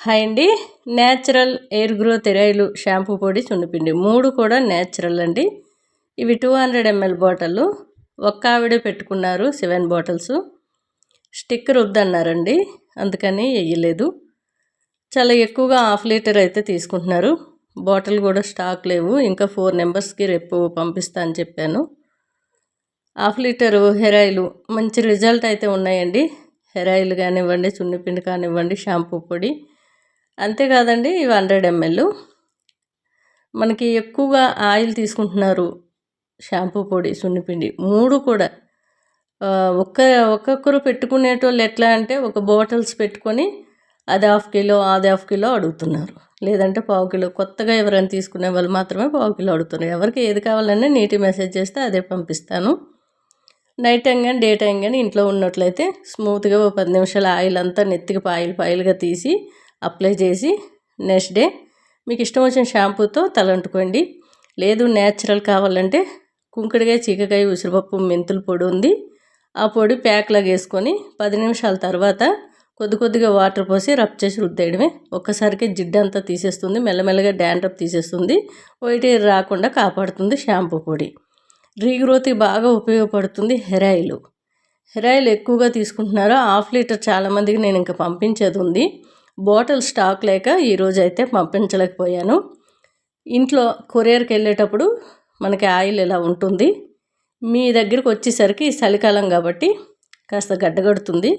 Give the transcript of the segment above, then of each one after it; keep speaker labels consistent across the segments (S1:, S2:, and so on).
S1: Hi అండి. Natural air growth ఎరాయిలు shampoo పొడి సున్నిపిండి 3 కూడా న్యాచురల్ అండి. ఇవి 200 ml బాటిల్. ఒక్క ఆవిడే పెట్టుకున్నారు 7 బాటిల్స్. స్టిక్కర్ వద్దన్నారండి, అందుకని వేయలేదు. చాలా ఎక్కువగా 1/2 లీటర్ అయితే తీసుకుంటున్నారు. బాటిల్ కూడా స్టాక్ లేవు. ఇంకా 4 మెంబర్స్కి రేపు పంపిస్తా అని చెప్పాను. 1/2 లీటరు హెయిర్ ఆయిల్ మంచి రిజల్ట్ అయితే ఉన్నాయండి. హెయిర్ ఆయిల్ కానివ్వండి, సున్నిపిండి కానివ్వండి, షాంపూ పొడి అంతేకాదండి. ఇవి 100 ml. మనకి ఎక్కువగా ఆయిల్ తీసుకుంటున్నారు. షాంపూ పొడి, సున్నిపిండి 3 కూడా ఒక్కొక్కరు పెట్టుకునేటోళ్ళు ఎట్లా అంటే ఒక బాటిల్స్ పెట్టుకొని అది 1/2 కిలో అది 1/2 కిలో అడుగుతున్నారు, లేదంటే 1/4 కిలో. కొత్తగా ఎవరైనా తీసుకునే వాళ్ళు మాత్రమే 1/4 కిలో అడుగుతున్నారు. ఎవరికి ఏది కావాలన్నా నీటి మెసేజ్ చేస్తే అదే పంపిస్తాను. నైట్ టైం కానీ డే టైం కానీ ఇంట్లో ఉన్నట్లయితే స్మూత్గా 10 నిమిషాలు ఆయిల్ అంతా నెత్తికి పాయిలుగా తీసి అప్లై చేసి నెక్స్ట్ డే మీకు ఇష్టం వచ్చిన షాంపూతో తలంటుకోండి. లేదు న్యాచురల్ కావాలంటే కుంకుడుకాయ, చీకకాయ, ఉసిరిపప్పు, మెంతుల పొడి ఉంది. ఆ పొడి ప్యాక్లాగా వేసుకొని 10 నిమిషాల తర్వాత కొద్దిగా వాటర్ పోసి రబ్ చేసి రుద్దేయడమే. ఒక్కసారికి జిడ్డు అంతా తీసేస్తుంది, మెల్లమెల్లగా డాండ్రఫ్ తీసేస్తుంది, వైట్ హెయిర్ రాకుండా కాపాడుతుంది. షాంపూ పొడి రీగ్రోత్కి బాగా ఉపయోగపడుతుంది. హెయిర్ ఆయిల్ ఎక్కువగా తీసుకుంటున్నారు. 1/2 లీటర్ చాలామందికి నేను ఇంకా పంపించేది ఉంది. బాటిల్ స్టాక్ లేక ఈరోజు అయితే పంపించలేకపోయాను. ఇంట్లో కొరియర్కి వెళ్ళేటప్పుడు మనకి ఆయిల్ ఇలా ఉంటుంది. మీ దగ్గరికి వచ్చేసరికి చలికాలం కాబట్టి కాస్త గడ్డగడుతుంది.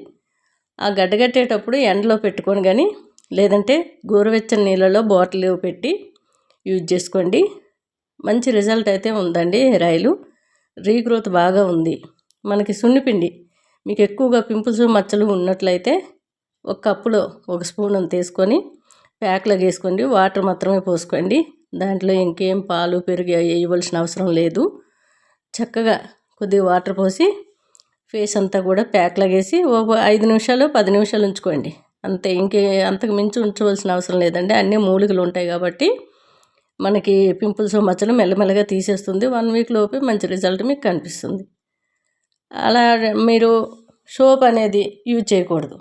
S1: ఆ గడ్డగట్టేటప్పుడు ఎండలో పెట్టుకొని కానీ లేదంటే గోరువెచ్చని నీళ్ళలో బాటిల్ పెట్టి యూజ్ చేసుకోండి. మంచి రిజల్ట్ అయితే ఉందండి. హెయిర్ ఆయిల్ రీగ్రోత్ బాగా ఉంది. మనకి సున్నిపిండి మీకు ఎక్కువగా పింపుల్స్, మచ్చలు ఉన్నట్లయితే ఒక కప్పులో 1 స్పూన్ అంత వేసుకొని ప్యాక్లాగా వేసుకోండి. వాటర్ మాత్రమే పోసుకోండి. దాంట్లో ఇంకేం పాలు, పెరుగు వేయవలసిన అవసరం లేదు. చక్కగా కొద్దిగా వాటర్ పోసి ఫేస్ అంతా కూడా ప్యాక్లాగా వేసి 5 నిమిషాలు 10 నిమిషాలు ఉంచుకోండి. అంతే, అంతకు మించి ఉంచవలసిన అవసరం లేదండి. అన్నీ మూలికలు ఉంటాయి కాబట్టి మనకి పింపుల్స్, మచ్చలు మెల్లమెల్లగా తీసేస్తుంది. 1 వీక్ లోపే మంచి రిజల్ట్ మీకు కనిపిస్తుంది. అలా మీరు సోప్ అనేది యూజ్ చేయకూడదు.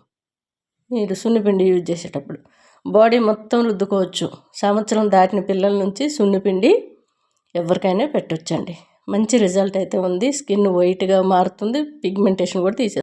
S1: మీరు సున్నిపిండి యూజ్ చేసేటప్పుడు బాడీ మొత్తం రుద్దుకోవచ్చు. సంవత్సరం దాటిన పిల్లల నుంచి సున్నిపిండి ఎవరికైనా పెట్టొచ్చండి. మంచి రిజల్ట్ అయితే ఉంది. స్కిన్ వైట్గా మారుతుంది, పిగ్మెంటేషన్ కూడా తీసేస్తుంది.